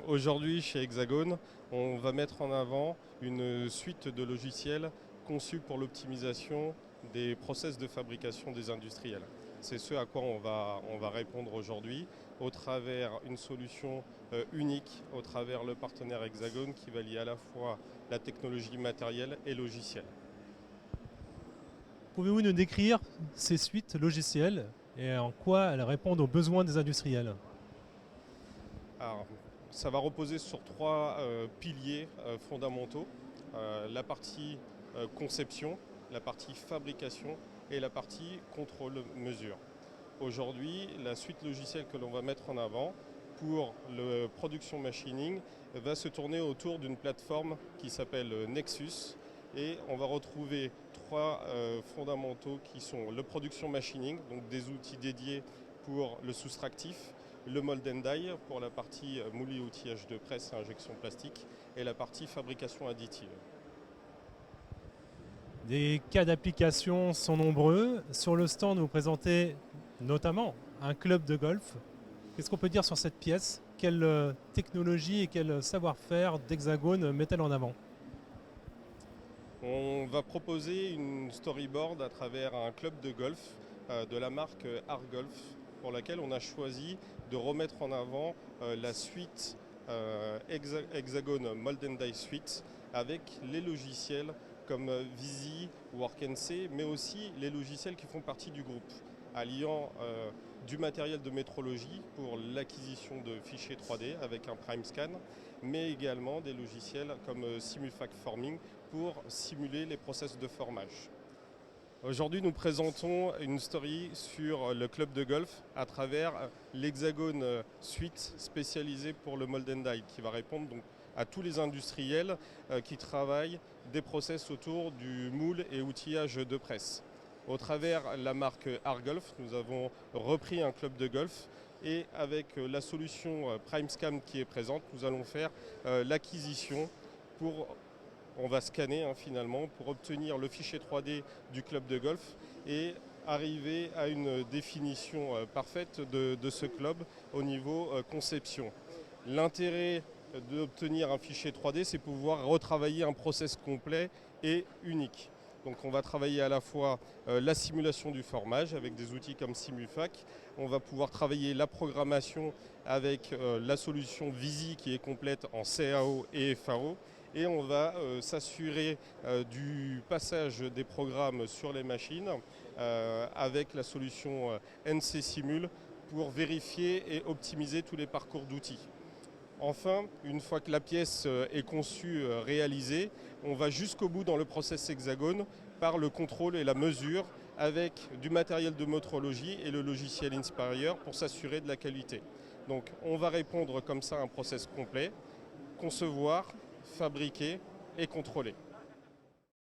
Aujourd'hui, chez Hexagone, on va mettre en avant une suite de logiciels conçus pour l'optimisation des process de fabrication des industriels. C'est ce à quoi on va répondre aujourd'hui au travers une solution unique, au travers le partenaire Hexagone qui va lier à la fois la technologie matérielle et logicielle. Pouvez-vous nous décrire ces suites logicielles et en quoi elles répondent aux besoins des industriels? Alors, ça va reposer sur trois piliers fondamentaux. La partie conception, la partie fabrication et la partie contrôle-mesure. Aujourd'hui, la suite logicielle que l'on va mettre en avant pour le production machining va se tourner autour d'une plateforme qui s'appelle Nexus et on va retrouver trois fondamentaux qui sont le production machining, donc des outils dédiés pour le soustractif, le mold and die pour la partie moule et outillage de presse et injection plastique et la partie fabrication additive. Les cas d'application sont nombreux. Sur le stand, vous présentez notamment un club de golf. Qu'est-ce qu'on peut dire sur cette pièce? Quelle technologie et quel savoir-faire d'Hexagone met-elle en avant? On va proposer une storyboard à travers un club de golf de la marque Argolf pour laquelle on a choisi de remettre en avant la suite Hexagone Mold and Die Suite avec les logiciels comme Visi, WorkNC, mais aussi les logiciels qui font partie du groupe, alliant du matériel de métrologie pour l'acquisition de fichiers 3D avec un prime scan, mais également des logiciels comme Simulfac Forming pour simuler les process de formage. Aujourd'hui, nous présentons une story sur le club de golf à travers l'Hexagone Suite spécialisée pour le Mold and Die, qui va répondre donc à tous les industriels qui travaillent des process autour du moule et outillage de presse. Au travers la marque Argolf, nous avons repris un club de golf et avec la solution PrimeScan qui est présente, nous allons faire l'acquisition pour... On va scanner finalement pour obtenir le fichier 3D du club de golf et arriver à une définition parfaite de ce club au niveau conception. L'intérêt d'obtenir un fichier 3D, c'est pouvoir retravailler un process complet et unique. Donc on va travailler à la fois la simulation du formage avec des outils comme Simulfac. On va pouvoir travailler la programmation avec la solution Visi qui est complète en CAO et FAO. Et on va s'assurer du passage des programmes sur les machines avec la solution NC Simul pour vérifier et optimiser tous les parcours d'outils. Enfin, une fois que la pièce est conçue, réalisée, on va jusqu'au bout dans le process Hexagone par le contrôle et la mesure avec du matériel de métrologie et le logiciel Inspire pour s'assurer de la qualité. Donc on va répondre comme ça à un process complet, concevoir, fabriquer et contrôler.